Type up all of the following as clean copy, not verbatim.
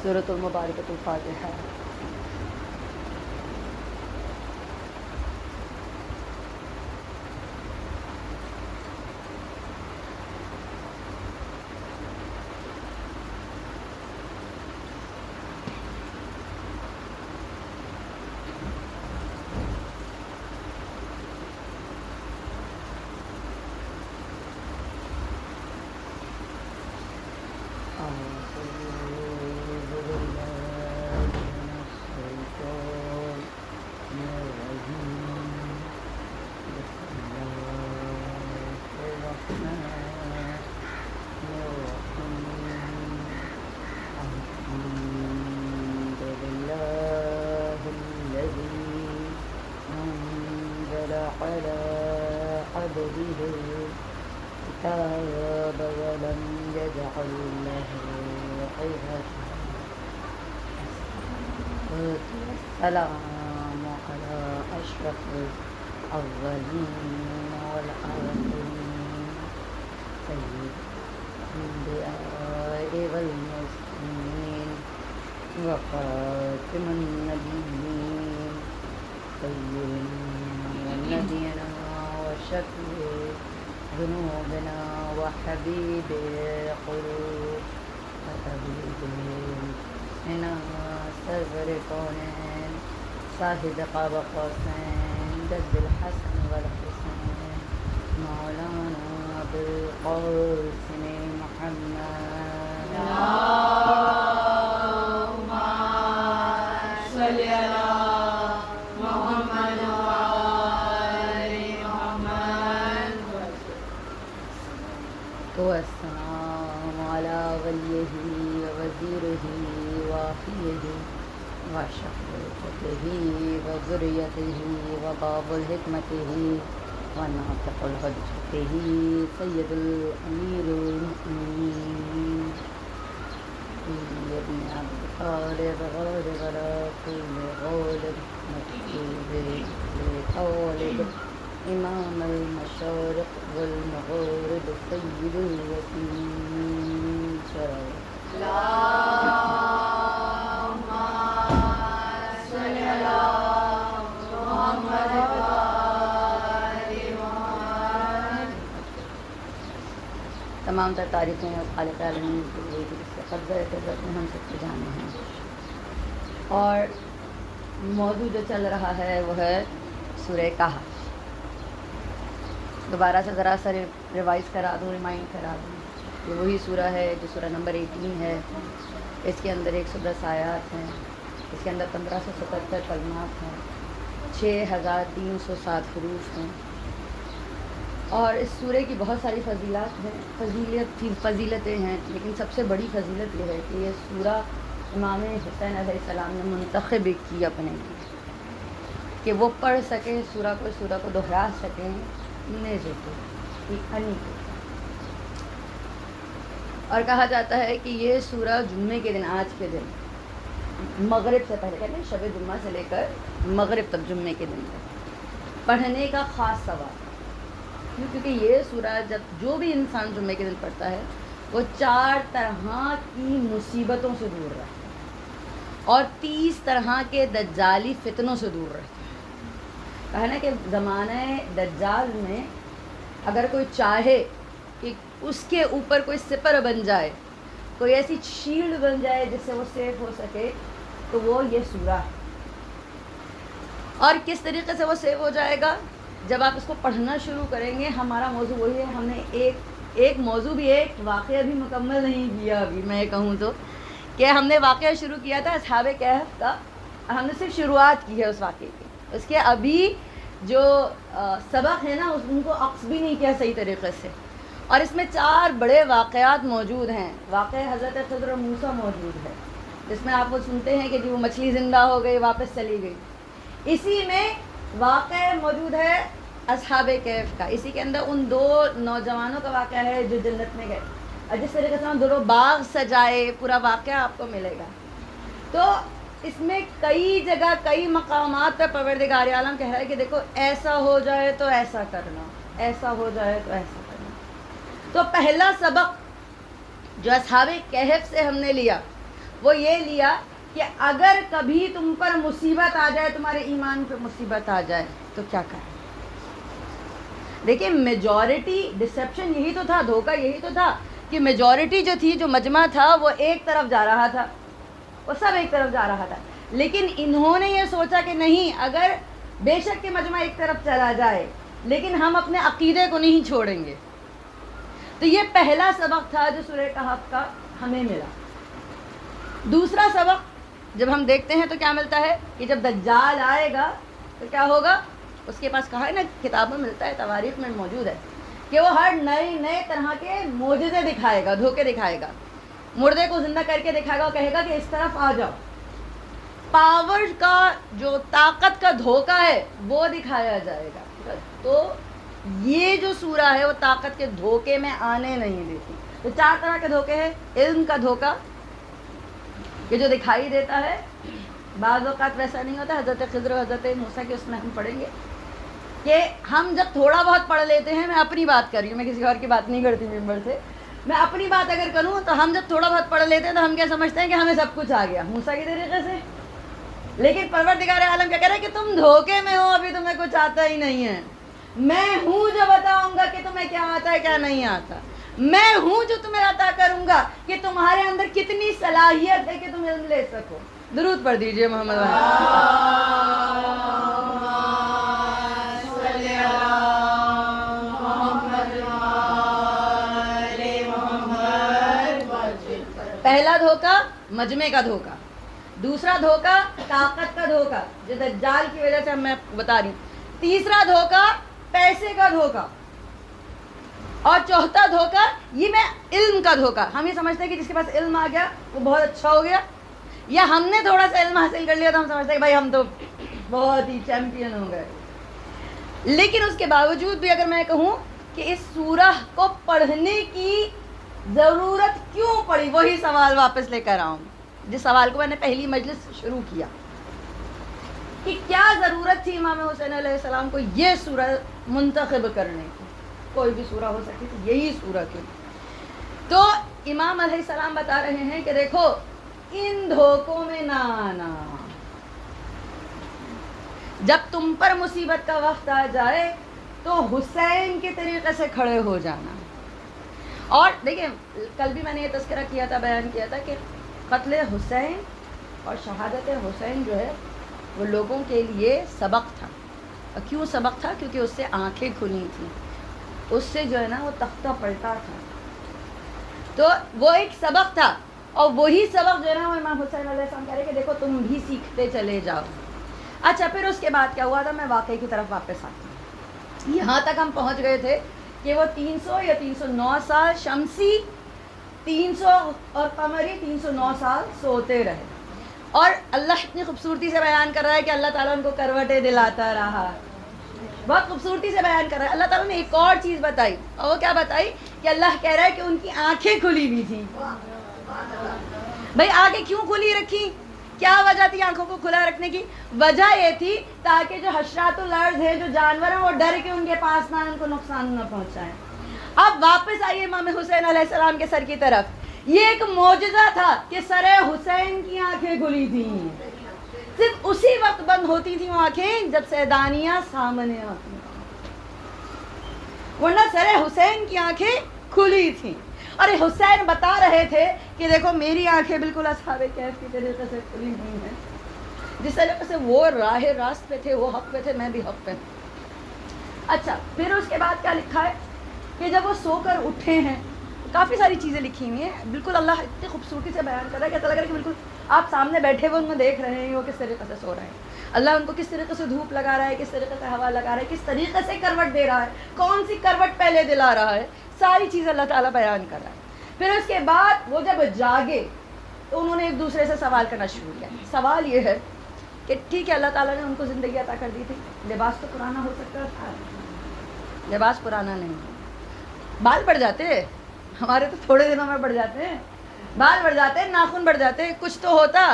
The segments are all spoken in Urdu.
سورۃ المبارکۃ الفاتحہ۔ على عبده الكتاب ولم يجعل له عوجا والسلام على أشرف الأولين والآخرين سيد الأنبياء والمرسلين وخاتم النبيين سيد نبينا وشفيع ذنوبنا وحبيب قلوب وطبيب من سرور الكونين صاحب قاب قوسين جد الحسن والحسين مولانا أبو القاسم محمد اللهم صل على والسلام على وليه ووزيره وأخيه وشفيعته وذريته وباب حكمته وناطق حجته سيد الأمير المؤمنين ابن أبي طالب غالب على كل غالب مكتوب لطالب إمام المشارق والمغارب سيد الوسيم شرف اللهم صل على محمد وآل محمد. تمام تر تعریفیں خالق عالمین کے لیے جس کے قبضہ قدرت میں ہم سب کو جانے ہیں. اور موضوع جو چل رہا ہے وہ ہے سورہ کہف. دوبارہ سے ذرا سا ریوائز کرا دوں، ریمائنڈ کرا دوں. یہ وہی سورہ ہے جو سورہ نمبر 18 ہے. اس کے اندر 110 آیات ہیں. اس کے اندر 1577 کلمات ہیں. 6307 حروف ہیں. اور اس سورہ کی بہت ساری فضیلتیں ہیں، لیکن سب سے بڑی فضیلت یہ ہے کہ یہ سورہ امام حسین علیہ السلام نے منتخب کی اپنے لیے کہ وہ پڑھ سکیں سورہ کو دہرا سکیں اور کہا جاتا ہے کہ یہ سورہ جمعے کے دن، آج کے دن مغرب سے پہلے، کہتے ہیں شب جمعہ سے لے کر مغرب تک جمعے کے دن تک پڑھنے کا خاص ثواب. کیونکہ یہ سورہ جب جو بھی انسان جمعے کے دن پڑھتا ہے وہ 4 طرح کی مصیبتوں سے دور رہتا ہے اور 30 طرح کے دجالی فتنوں سے دور رہتا ہے. کہا نا کہ زمانہ دجال میں اگر کوئی چاہے کہ اس کے اوپر کوئی سپر بن جائے، کوئی ایسی شیلڈ بن جائے جس سے وہ سیف ہو سکے، تو وہ یہ سورہ ہے. اور کس طریقے سے وہ سیف ہو جائے گا؟ جب آپ اس کو پڑھنا شروع کریں گے. ہمارا موضوع وہی ہے. ہم نے ایک موضوع بھی، ایک واقعہ بھی مکمل نہیں کیا ابھی. میں کہوں تو کہ ہم نے واقعہ شروع کیا تھا اصحاب کہف کا، ہم نے صرف شروعات کی ہے اس واقعے کی. اس کے ابھی جو سبق ہے نا ان کو عکس بھی نہیں کیا صحیح طریقے سے. اور اس میں 4 بڑے واقعات موجود ہیں. واقعہ حضرت خضر و موسیٰ موجود ہے جس میں آپ وہ سنتے ہیں کہ وہ مچھلی زندہ ہو گئی، واپس چلی گئی. اسی میں واقعہ موجود ہے اصحاب کہف کا. اسی کے اندر ان 2 نوجوانوں کا واقعہ ہے جو جنت میں گئے، اور جس طریقے سے دونوں باغ سجائے، پورا واقعہ آپ کو ملے گا. تو اس میں کئی جگہ، کئی مقامات پر پروردگار عالم کہہ رہا ہے کہ دیکھو ایسا ہو جائے تو ایسا کرنا، ایسا ہو جائے تو ایسا کرنا. تو پہلا سبق جو اصحاب کہف سے ہم نے لیا وہ یہ لیا کہ اگر کبھی تم پر مصیبت آ جائے, تمہارے ایمان پہ مصیبت آ جائے تو کیا کریں. دیکھیں میجورٹی ڈسیپشن یہی تو تھا, دھوکہ یہی تو تھا کہ میجورٹی جو تھی, جو مجمع تھا, وہ ایک طرف جا رہا تھا, وہ سب ایک طرف جا رہا تھا. لیکن انہوں نے یہ سوچا کہ نہیں, اگر بے شک کہ مجمع ایک طرف چلا جائے لیکن ہم اپنے عقیدے کو نہیں چھوڑیں گے. تو یہ پہلا سبق تھا جو سورہ کہف کا ہمیں ملا. دوسرا سبق جب ہم دیکھتے ہیں تو کیا ملتا ہے کہ جب دجال آئے گا تو کیا ہوگا. اس کے پاس کہا ہے نا, کتابوں میں ملتا ہے, تواریخ میں موجود ہے کہ وہ ہر نئے طرح کے معجزے دکھائے گا, دھوکے دکھائے گا, مردے کو زندہ کر کے دکھائے گا اور کہے گا کہ اس طرف آ جاؤ. پاور کا جو طاقت کا دھوکہ ہے وہ دکھایا جائے گا. تو یہ جو سورہ ہے وہ طاقت کے دھوکے میں آنے نہیں دیتی. تو 4 طرح کے دھوکے ہیں. علم کا دھوکہ کہ جو دکھائی دیتا ہے, بعض اوقات ویسا نہیں ہوتا. حضرت خضر و حضرت موسیٰ کے اس میں ہم پڑھیں گے کہ ہم جب تھوڑا بہت پڑھ لیتے ہیں, میں اپنی بات کر رہی ہوں, میں کسی اور کی بات نہیں کرتی ممبر سے, میں اپنی بات اگر کروں تو ہم جب تھوڑا بہت پڑھ لیتے ہیں تو ہم کیا سمجھتے ہیں کہ ہمیں سب کچھ آ گیا موسیٰ کے طریقے سے. لیکن پروردگار عالم کیا کہہ رہا ہے کہ تم دھوکے میں ہو, ابھی تمہیں کچھ آتا ہی نہیں ہے. میں ہوں جو بتاؤں گا کہ تمہیں کیا آتا ہے کیا نہیں آتا. میں ہوں جو تمہیں عطا کروں گا کہ تمہارے اندر کتنی صلاحیت ہے کہ تم علم لے سکو. درود پڑھ دیجئے محمد پہلا دھوکہ مجمع کا دھوکہ. دوسرا دھوکہ طاقت کا دھوکہ جو دجال کی وجہ سے میں بتا رہی ہوں. تیسرا دھوکہ پیسے کا دھوکہ. اور چوتھا دھوکہ یہ میں علم کا دھوکہ. ہم یہ سمجھتے ہیں کہ جس کے پاس علم آ گیا وہ بہت اچھا ہو گیا, یا ہم نے تھوڑا سا علم حاصل کر لیا تو ہم سمجھتے ہیں کہ بھائی ہم تو بہت ہی چیمپئن ہو گئے. لیکن اس کے باوجود بھی اگر میں کہوں کہ اس سورہ کو پڑھنے کی ضرورت کیوں پڑی, وہی سوال واپس لے کر آؤں جس سوال کو میں نے پہلی مجلس سے شروع کیا کہ کیا ضرورت تھی امام حسین علیہ السلام کو یہ سورہ منتخب کرنے کی. کوئی بھی سورہ ہو سکتی تھی, یہی سورہ کیوں. تو امام علیہ السلام بتا رہے ہیں کہ دیکھو ان دھوکوں میں نہ آنا, جب تم پر مصیبت کا وقت آ جائے تو حسین کے طریقے سے کھڑے ہو جانا. اور دیکھیں کل بھی میں نے یہ تذکرہ کیا تھا, بیان کیا تھا کہ قتل حسین اور شہادت حسین جو ہے وہ لوگوں کے لیے سبق تھا. اور کیوں سبق تھا؟ کیونکہ اس سے آنکھیں کھلی تھیں, اس سے جو ہے نا وہ تختہ پلٹا تھا. تو وہ ایک سبق تھا, اور وہی سبق جو ہے نا وہ امام حسین علیہ السلام کہہ رہے کہ دیکھو تم بھی سیکھتے چلے جاؤ. اچھا پھر اس کے بعد کیا ہوا تھا, میں واقعے کی طرف واپس آتی ہوں. یہاں تک ہم پہنچ گئے تھے کہ وہ 300 یا 309 سال شمسی 300 اور قمری 309 سال سوتے رہے. اور اللہ اتنی خوبصورتی سے بیان کر رہا ہے کہ اللہ تعالیٰ ان کو کروٹیں دلاتا رہا. بہت خوبصورتی سے بیان کر رہا ہے. اللہ تعالیٰ نے ایک اور چیز بتائی, اور وہ کیا بتائی کہ اللہ کہہ رہا ہے کہ ان کی آنکھیں کھلی ہوئی تھیں. بھائی آنکھیں کیوں کھلی رکھی؟ کیا وجہ تھی آنکھوں کو کھلا رکھنے کی؟ وجہ یہ تھی تاکہ جو حشرات الارض ہے, جو جانور ہیں, وہ ڈر کے ان کے پاس نہ, ان کو نقصان نہ پہنچائیں. اب واپس آئیے امام حسین علیہ السلام کے سر کی طرف. یہ ایک معجزہ تھا کہ سر حسین کی آنکھیں کھلی تھیں. صرف اسی وقت بند ہوتی تھیں وہ آنکھیں جب سیدانیاں سامنے آتی, ورنہ سر حسین کی آنکھیں کھلی تھیں. اور حسین بتا رہے تھے کہ دیکھو میری آنکھیں بالکل اصحاب کہف کی طریقے سے کھلی ہوئی ہیں. جس طریقے سے وہ راہ راست پہ تھے, وہ حق پہ تھے, میں بھی حق پہ. اچھا پھر اس کے بعد کیا لکھا ہے کہ جب وہ سو کر اٹھے ہیں, کافی ساری چیزیں لکھی ہوئی ہیں. بالکل اللہ اتنی خوبصورتی سے بیان کر رہا ہے کہ ایسا لگ رہا ہے کہ بالکل آپ سامنے بیٹھے ہوئے ان میں دیکھ رہے ہیں وہ کس طریقے سے سو رہے ہیں. اللہ ان کو کس طریقے سے دھوپ لگا رہا ہے, کس طریقے سے ہوا لگا رہا ہے, کس طریقے سے کروٹ دے رہا ہے, کون سی کروٹ پہلے دلا رہا ہے, ساری چیزیں اللہ تعالیٰ بیان کر رہا ہے. پھر اس کے بعد وہ جب جاگے تو انہوں نے ایک دوسرے سے سوال کرنا شروع کیا. سوال یہ ہے کہ ٹھیک ہے اللہ تعالیٰ نے ان کو زندگی عطا کر دی تھی, لباس تو پرانا ہو سکتا تھا, لباس پرانا نہیں, بال بڑھ جاتے, ہمارے تو تھوڑے دنوں میں بڑھ جاتے ہیں, بال بڑھ جاتے ہیں, ناخن بڑھ جاتے ہیں, کچھ تو ہوتا.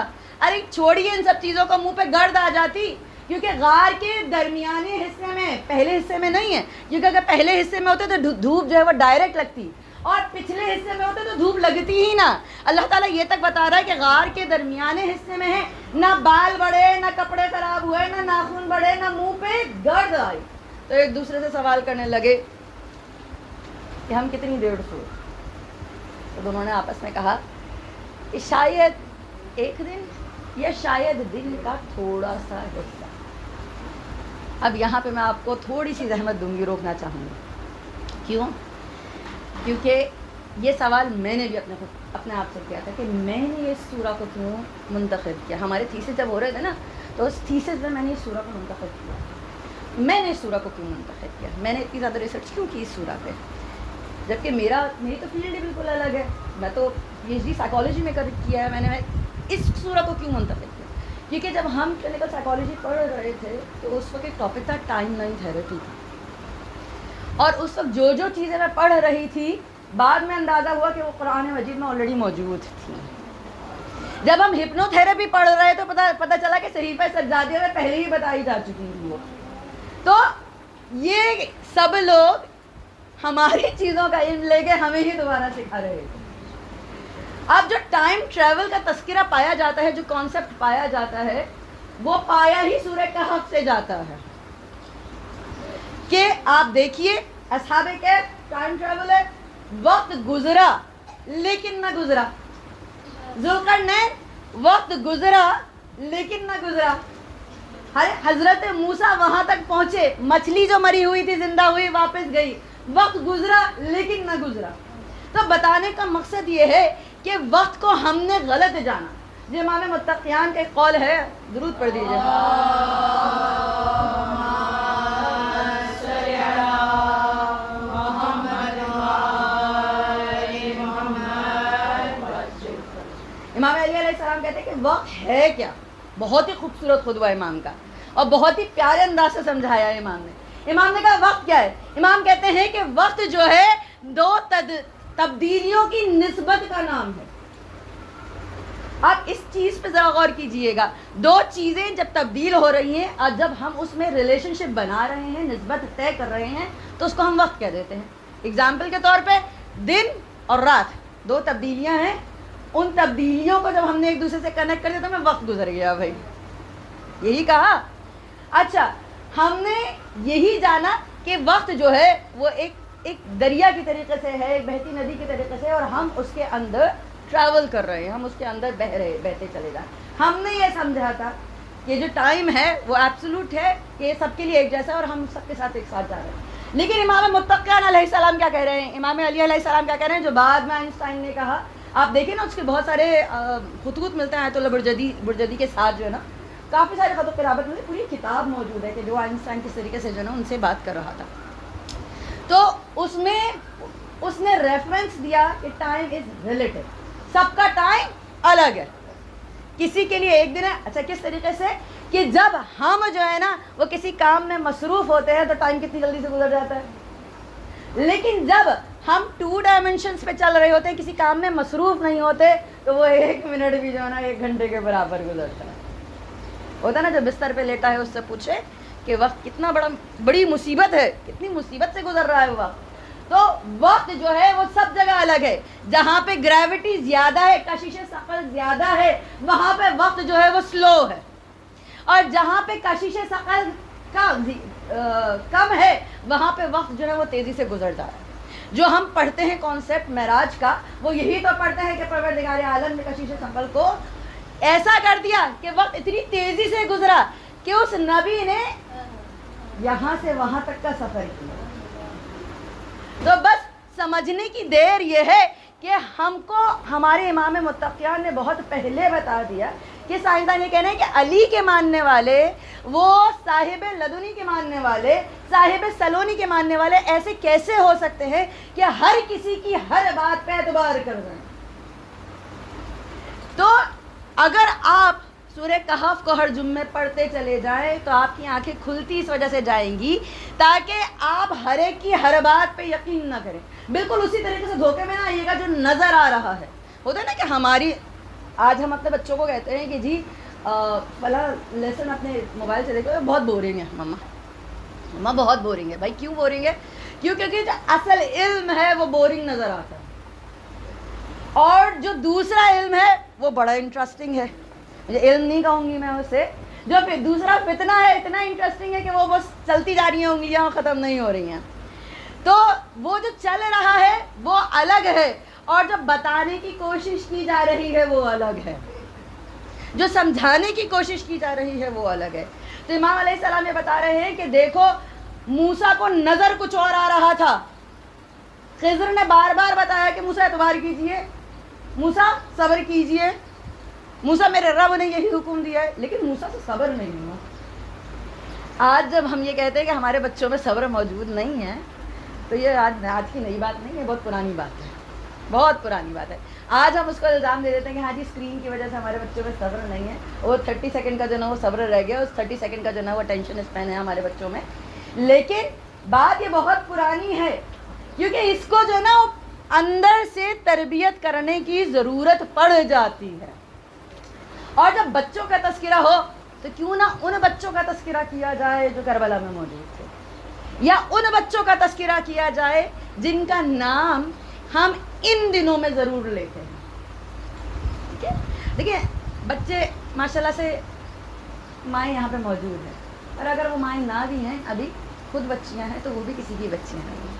ارے چھوڑیے ان سب چیزوں کو, منہ پہ گرد آ جاتی. کیونکہ غار کے درمیانی حصے میں, پہلے حصے میں نہیں ہے, کیونکہ اگر پہلے حصے میں ہوتے تو دھوپ جو ہے وہ ڈائریکٹ لگتی, اور پچھلے حصے میں ہوتے تو دھوپ لگتی ہی نہ. اللہ تعالیٰ یہ تک بتا رہا ہے کہ غار کے درمیانے حصے میں ہے، نہ بال بڑھے، نہ کپڑے خراب ہوئے، نہ ناخن بڑھے، نہ منہ پہ گرد آئی۔ تو ایک دوسرے سے سوال کرنے لگے کہ ہم کتنی دیر سوئے؟ تو دونوں نے آپس میں کہا کہ شاید ایک دن یا شاید دن کا تھوڑا سا حصہ۔ اب یہاں پہ میں آپ کو تھوڑی سی زحمت دوں گی، روکنا چاہوں گی۔ کیوں؟ کیونکہ یہ سوال میں نے بھی اپنے آپ سے کیا تھا کہ میں نے اس سورہ کو کیوں منتخب کیا۔ ہمارے تھیسس جب ہو رہے تھے نا، تو اس تھیسس میں میں نے اس سورہ کو منتخب کیا، میں نے اس سورہ کو کیوں منتخب کیا، میں نے اتنی زیادہ ریسرچ کیوں کی اس سورہ پہ، جبکہ میری تو فیلڈ بالکل الگ ہے۔ میں تو پی ایچ ڈی سائیکالوجی میں کیا ہے، میں نے اس سورہ کو کیوں منتخب کیا؟ کیونکہ جب ہم کلینکل سائیکالوجی پڑھ رہے تھے تو اس وقت ایک ٹاپک تھا ٹائم لائن تھیراپی تھی، اور اس وقت جو چیزیں میں پڑھ رہی تھی بعد میں اندازہ ہوا کہ وہ قرآن مجید میں آلریڈی موجود تھی۔ جب ہم ہپنو تھیراپی پڑھ رہے تو پتہ چلا کہ صحیفہ سجادیہ میں پہلے ہی بتائی جا چکی تھی وہ۔ تو یہ سب لوگ ہماری چیزوں کا علم لے کے ہمیں ہی دوبارہ سکھا رہے تھے۔ اب جو ٹائم ٹریول کا تذکرہ پایا جاتا ہے، جو کانسیپٹ پایا جاتا ہے، وہ پایا ہی سورہ کہف سے جاتا ہے کہ آپ دیکھیے اصحاب کہف ٹائم ٹریول ہے، وقت گزرا لیکن نہ گزرا، ذوالقرنین وقت گزرا لیکن نہ گزرا، حضرت موسیٰ وہاں تک پہنچے، مچھلی جو مری ہوئی تھی زندہ ہوئی واپس گئی، وقت گزرا لیکن نہ گزرا۔ تو بتانے کا مقصد یہ ہے کہ وقت کو ہم نے غلط جانا۔ جو امام متقیان کا ایک قول ہے، درود پڑھ دیجیے۔ امام علی علیہ السلام کہتے ہیں کہ وقت ہے کیا؟ بہت ہی خوبصورت خطبہ امام کا، اور بہت ہی پیارے انداز سے سمجھایا ہے امام نے۔ امام نے کہا وقت کیا ہے؟ امام کہتے ہیں کہ وقت جو ہے دو تبدیلیوں کی نسبت کا نام ہے۔ آپ اس چیز پہ ذرا غور کیجئے گا، دو چیزیں جب تبدیل ہو رہی ہیں اور جب ہم اس میں ریلیشن شپ بنا رہے ہیں، نسبت طے کر رہے ہیں، تو اس کو ہم وقت کہہ دیتے ہیں۔ اگزامپل کے طور پہ دن اور رات دو تبدیلیاں ہیں، ان تبدیلیوں کو جب ہم نے ایک دوسرے سے کنیکٹ کر دیا تو میں وقت گزر گیا بھائی، یہی کہا۔ اچھا، ہم نے یہی جانا کہ وقت جو ہے وہ ایک دریا کی طریقے سے ہے، ایک بہتی ندی کی طریقے سے، اور ہم اس کے اندر ٹریول کر رہے ہیں، ہم اس کے اندر بہتے چلے جائیں۔ ہم نے یہ سمجھا تھا کہ جو ٹائم ہے وہ ایبسولوٹ ہے، کہ یہ سب کے لیے ایک جیسا ہے اور ہم سب کے ساتھ ایک ساتھ جا رہے ہیں۔ لیکن امام متقیان علیہ السلام کیا کہہ رہے ہیں؟ امام علی علیہ السلام کیا کہہ رہے ہیں؟ جو بعد میں آئنسٹائن نے کہا، آپ دیکھیں نا اس کے بہت سارے خطوط ملتے ہیں، آیت اللہ برجدی کے ساتھ جو ہے نا کافی سارے خط و قرابت میں پوری کتاب موجود ہے کہ جو آئنسٹائن کس طریقے سے جو ہے نا ان سے بات کر رہا تھا۔ تو اس میں اس نے ریفرنس دیا کہ ٹائم از ریلیٹو، سب کا ٹائم الگ ہے، کسی کے لیے ایک دن ہے۔ اچھا، کس طریقے سے کہ جب ہم جو ہے نا وہ کسی کام میں مصروف ہوتے ہیں تو ٹائم کتنی جلدی سے گزر جاتا ہے، لیکن جب ہم 2 ڈائمینشنس پہ چل رہے ہوتے ہیں، کسی کام میں مصروف نہیں ہوتے، تو وہ 1 منٹ بھی جو ہے نا 1 گھنٹے کے برابر گزرتا ہے۔ ہوتا ہے نا، جب بستر پہ لیٹا ہے اس سے پوچھے کہ وقت کتنا بڑی مصیبت ہے، کتنی مصیبت سے گزر رہا ہے وقت۔ تو وقت جو ہے وہ سب جگہ الگ ہے، جہاں پہ گریوٹی زیادہ ہے، کشش ثقل زیادہ ہے، وہاں پہ وقت جو ہے وہ سلو ہے، اور جہاں پہ کشش ثقل کم ہے وہاں پہ وقت جو ہے وہ تیزی سے گزر جا رہا ہے۔ جو ہم پڑھتے ہیں کانسیپٹ معراج کا، وہ یہی تو پڑھتے ہیں کہ پروردگار عالم نے کشش ثقل کو ایسا کر دیا کہ وقت اتنی تیزی سے گزرا کہ اس نبی نے یہاں سے وہاں تک کا سفر کیا۔ تو بس سمجھنے کی دیر یہ ہے کہ ہم کو ہمارے امام متقیان نے بہت پہلے بتا دیا کہ سائنسدان یہ کہہ رہے ہیں کہ علی کے ماننے والے، وہ صاحب لدنی کے ماننے والے، صاحب سلونی کے ماننے والے ایسے کیسے ہو سکتے ہیں کہ ہر کسی کی ہر بات پہ اعتبار کر رہے ہیں۔ تو اگر آپ سورہ کہف کو ہر جمعے پڑھتے چلے جائیں تو آپ کی آنکھیں کھلتی اس وجہ سے جائیں گی تاکہ آپ ہر ایک کی ہر بات پہ یقین نہ کریں۔ بالکل اسی طریقے سے دھوکے میں نہ آئیے گا جو نظر آ رہا ہے۔ ہوتا ہے نا کہ ہماری آج ہم اپنے بچوں کو کہتے ہیں کہ جی فلاں لیسن اپنے موبائل سے دیکھو، بہت بورنگ ہے مما بہت بورنگ ہے۔ بھائی کیوں بورنگ ہے؟ کیونکہ جو اصل علم ہے وہ بورنگ نظر آتا ہے۔ اور جو دوسرا علم ہے وہ بڑا انٹرسٹنگ ہے، مجھے علم نہیں کہوں گی میں اسے، جو پھر دوسرا فتنہ ہے اتنا انٹرسٹنگ ہے کہ وہ بس چلتی جا رہی ہیں انگلیاں ختم نہیں ہو رہی ہیں. تو وہ جو چل رہا ہے وہ الگ ہے، اور جو بتانے کی کوشش کی جا رہی ہے وہ الگ ہے، جو سمجھانے کی کوشش کی جا رہی ہے وہ الگ ہے. تو امام علیہ السلام یہ بتا رہے ہیں کہ دیکھو موسیٰ کو نظر کچھ اور آ رہا تھا. خضر نے بار بار بتایا کہ موسیٰ اعتبار کیجئے، موسیٰ صبر کیجئے، موسیٰ میرے رب نے یہی حکم دیا ہے، لیکن موسیٰ سے صبر نہیں ہوا. آج جب ہم یہ کہتے ہیں کہ ہمارے بچوں میں صبر موجود نہیں ہے تو یہ آج کی نئی بات نہیں ہے، بہت پرانی بات ہے، بہت پرانی بات ہے. آج ہم اس کو الزام دے دیتے ہیں کہ ہاں جی اسکرین کی وجہ سے ہمارے بچوں میں صبر نہیں ہے، وہ 30 سیکنڈ کا جو نا وہ صبر رہ گیا، اس 30 سیکنڈ کا جو نا وہ ٹینشن اسپین ہے ہمارے بچوں میں. لیکن بات یہ بہت پرانی ہے، کیونکہ اس کو جو نا اندر سے تربیت کرنے کی ضرورت پڑ جاتی ہے. اور جب بچوں کا تذکرہ ہو تو کیوں نہ ان بچوں کا تذکرہ کیا جائے جو کربلا میں موجود تھے، یا ان بچوں کا تذکرہ کیا جائے جن کا نام ہم ان دنوں میں ضرور لیتے ہیں. ٹھیک ہے، دیکھیں بچے ماشاءاللہ سے مائیں یہاں پہ موجود ہیں، اور اگر وہ مائیں نہ بھی ہیں ابھی خود بچیاں ہیں تو وہ بھی کسی کی بچیاں ہیں.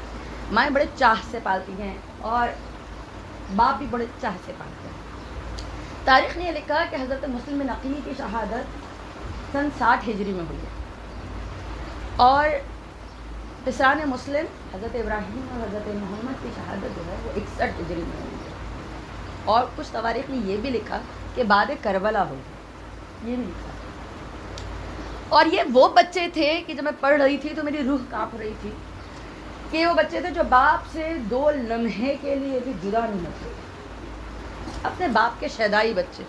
مائیں بڑے چاہ سے پالتی ہیں اور باپ بھی بڑے چاہ سے پالتے ہیں. تاریخ نے یہ لکھا کہ حضرت مسلم بن عقیل کی شہادت سن 60 ہجری میں ہوئی ہے، اور پسران مسلم حضرت ابراہیم اور حضرت محمد کی شہادت جو ہے وہ 61 ہجری میں ہوئی ہے. اور کچھ تواریخ نے یہ بھی لکھا کہ بعد کربلا ہوئی، یہ بھی لکھا. اور یہ وہ بچے تھے کہ جب میں پڑھ رہی تھی تو میری روح کانپ رہی تھی کہ وہ بچے تھے جو باپ سے 2 لمحے کے لیے بھی جدا نہیں ہوتے، اپنے باپ کے شیدائی بچے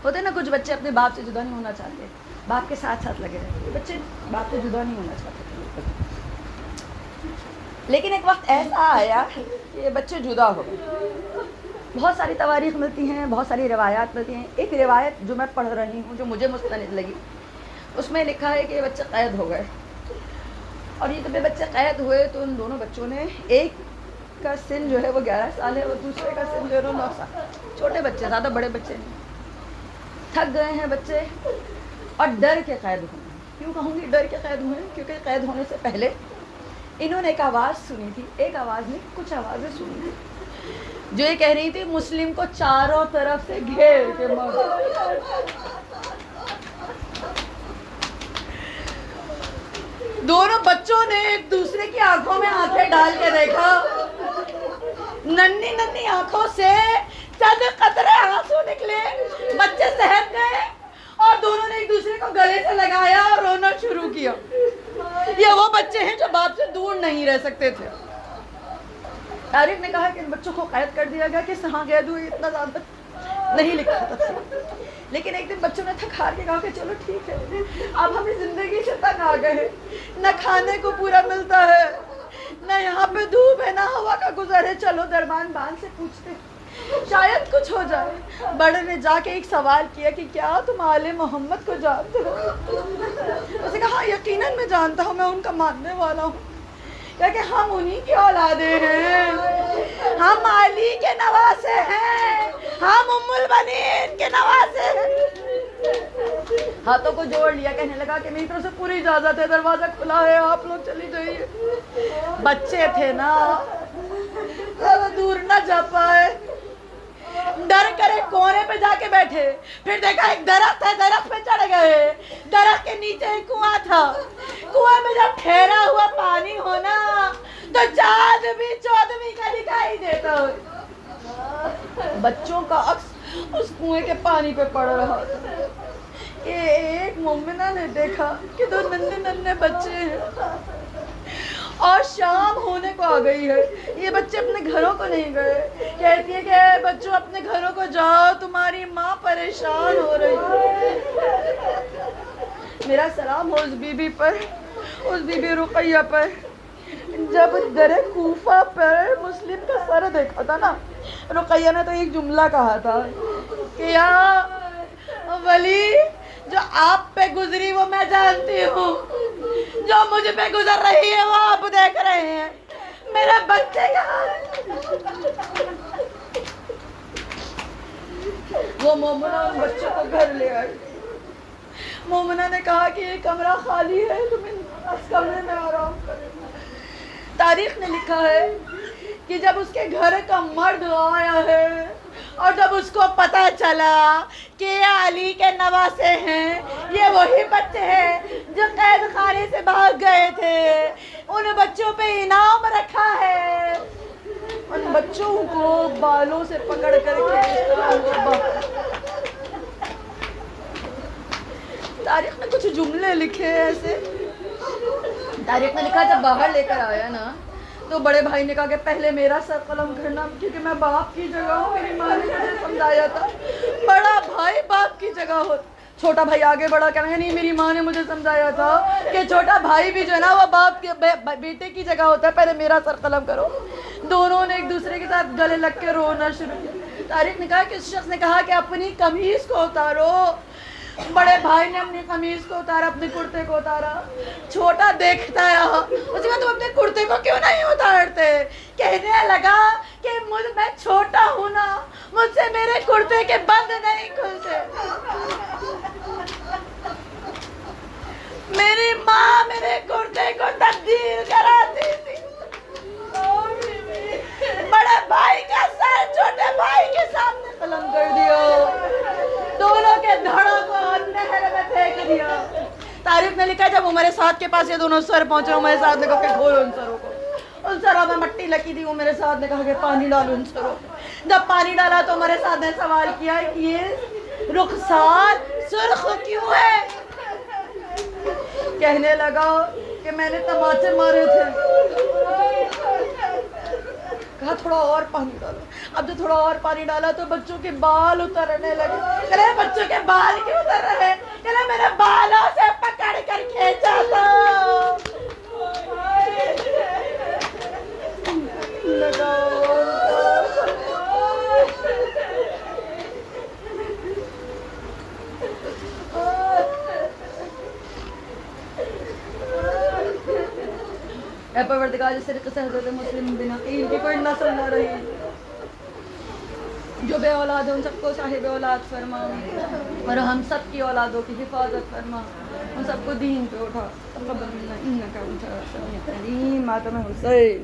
ہوتے نا. کچھ بچے اپنے باپ سے جدا نہیں ہونا چاہتے، باپ کے ساتھ ساتھ لگے رہتے. یہ بچے باپ سے جدا نہیں ہونا چاہتے تھے، لیکن ایک وقت ایسا آیا کہ یہ بچے جدا ہو گئے. بہت ساری تواریخ ملتی ہیں، بہت ساری روایات ملتی ہیں. ایک روایت جو میں پڑھ رہی ہوں جو مجھے مستند لگی، اس میں لکھا ہے کہ یہ بچے قید ہو گئے، اور یہ جب بچے قید ہوئے تو ان دونوں بچوں نے، ایک کا سن جو ہے وہ 11 سال ہے اور دوسرے کا سن جو ہے 9 سال. چھوٹے بچے، زیادہ بڑے بچے نہیں. تھک گئے ہیں بچے اور ڈر کے قید ہوئے ہیں. کیوں کہوں گی ڈر کے قید ہوئے ہیں؟ کیونکہ قید ہونے سے پہلے انہوں نے ایک آواز سنی تھی، ایک آواز نہیں کچھ آوازیں سنی تھی جو یہ کہہ رہی تھی مسلم کو چاروں طرف سے گھیر کے مار. دونوں بچوں نے ایک دوسرے کی آنکھوں میں آنکھیں ڈال کے دیکھا، ننھی ننھی آنکھوں سے چند قطرے آنسو نکلے. بچے سہم گئے اور دونوں نے ایک دوسرے کو گلے سے لگایا اور رونا شروع کیا. یہ وہ بچے ہیں جو باپ سے دور نہیں رہ سکتے تھے. تاریخ نے کہا کہ ان بچوں کو قید کر دیا گیا. کس طرح قید ہوئی اتنا زیادہ نہیں لکھا تھا، لیکن ایک دن بچوں نے تھک ہار کے کہا کہ چلو ٹھیک ہے، اب ہمیں زندگی سے تنگ آ گئے، نہ کھانے کو پورا ملتا ہے، نہ یہاں پہ دھوپ ہے، نہ ہوا کا گزر ہے، چلو دربان بان سے پوچھتے شاید کچھ ہو جائے. بڑے نے جا کے ایک سوال کیا کہ کیا تم آل محمد کو جانتے ہو؟ اس نے کہا ہاں یقیناً میں جانتا ہوں، میں ان کا ماننے والا ہوں. کہ ہم انہی کی اولادیں ہیں، ہم علی کے نواسے ہیں، ہم ام البنین کے نواسے ہیں. ہاتھوں کو جوڑ لیا، کہنے لگا کہ میری طرف سے پوری اجازت ہے، دروازہ کھلا ہے، آپ لوگ چلی جائیے. بچے تھے نا، زیادہ دور نہ جا پائے، ڈر کر ایک کونے پہ جا کے بیٹھے. پھر دیکھا ایک درخت ہے، درخت پہ چڑھ گئے. درخت کے نیچے ایک کنواں تھا، کنویں میں جب ٹھہرا ہوا پانی ہونا تو چاندویں چودویں کا دکھائی دیتا ہو. بچوں کا عکس اس کنویں کے پانی پہ پڑ رہا تھا. کہ ایک مومنہ نے دیکھا کہ 2 ننھے ننھے بچے ہیں اور شام ہونے کو آ گئی ہے. یہ بچے اپنے گھروں کو نہیں گئے. کہتی ہے کہ بچوں اپنے گھروں کو جاؤ، تمہاری ماں پریشان ہو رہی ہے. میرا سلام ہو اس بی بی پر، اس بی بی رقیہ پر. جب در کوفہ پر مسلم کا سر دیکھا تھا نا، رقیہ نے تو ایک جملہ کہا تھا کہ یا ولی جو آپ پہ گزری وہ میں جانتی ہوں، جو مجھ پہ گزر رہی ہے وہ آپ دیکھ رہے ہیں. میرے بچے کا وہ مومنہ ان بچوں کو گھر لے آئی. مومنہ نے کہا کہ یہ کمرہ خالی ہے, تم اس کمرے میں آرام کرو. تاریخ نے لکھا ہے کہ جب اس کے گھر کا مرد آیا ہے اور جب اس کو پتہ چلا کہ یہ علی کے نواسے ہیں, یہ وہی بچے ہیں جو قید خانے سے بھاگ گئے تھے, ان بچوں پہ انعام رکھا ہے, ان بچوں کو بالوں سے پکڑ کر کے تاریخ میں کچھ جملے لکھے ہیں ایسے. تاریخ نے لکھا جب باہر لے کر آیا نا تو بڑے بھائی نے کہا کہ پہلے میرا سر قلم کرنا, کیونکہ میں باپ کی جگہ ہوں, میری ماں نے مجھے سمجھایا تھا بڑا بھائی باپ کی جگہ ہو. چھوٹا بھائی آگے بڑھا کہہ رہا ہے نہیں میری ماں نے مجھے سمجھایا تھا کہ چھوٹا بھائی بھی جو ہے نا وہ باپ کے بیٹے کی جگہ ہوتا ہے, پہلے میرا سر قلم کرو. دونوں نے ایک دوسرے کے ساتھ گلے لگ کے رونا شروع کیا. تاریخ نے کہا کہ اس شخص نے کہا کہ اپنی قمیض کو اتارو. بڑے بھائی نے اپنی قمیض کو اتارا, اپنے کرتے کو اتارا. چھوٹا دیکھتا رہا, اس کے بعد تم اپنے کرتے کو کیوں نہیں اتارتے؟ کہنے لگا کہ میں چھوٹا ہوں نا, مجھ سے میرے کرتے کے بند نہیں کھلتے. میری ماں میرے کرتے کو تبدیل کراتی تھی. بڑے بھائی کا سر چھوٹے بھائی کے سامنے قلم کر دیا, دونوں کے دھڑوں کو نہر میں پھینک دیا. تاریخ نے لکھا جب عمر سعد کے پاس یہ دونوں سر پہنچے, عمر سعد نے کہا کہ کھولو ان سروں کو. ان سروں میں مٹی لگی تھی. عمر سعد نے کہا کہ پانی ڈالو ان سروں میں. جب پانی ڈالا تو عمر سعد نے سوال کیا کہ یہ رخسار سرخ کیوں ہے؟ کہنے لگا کہ میں نے تماچے مارے تھے. کہا تھوڑا اور پانی ڈالو. اب جو تھوڑا اور پانی ڈالا تو بچوں کے بال اترنے لگے. کہہ رہے بچوں کے بال کیوں اتر رہے؟ کہہ رہے میں نے بالوں سے پکڑ کر کھینچا تھا. اے پروردگار جس طریقے سے حضرت مسلم بن عقیل کی کوئی نسل نہ رہی, جو بے اولاد ہیں ان سب کو صاحب اولاد فرما, اور ہم سب کی اولادوں کی حفاظت فرما, ان سب کو دین پہ اٹھا. تقبل منا انک انت السمیع العلیم. ماتم حسین.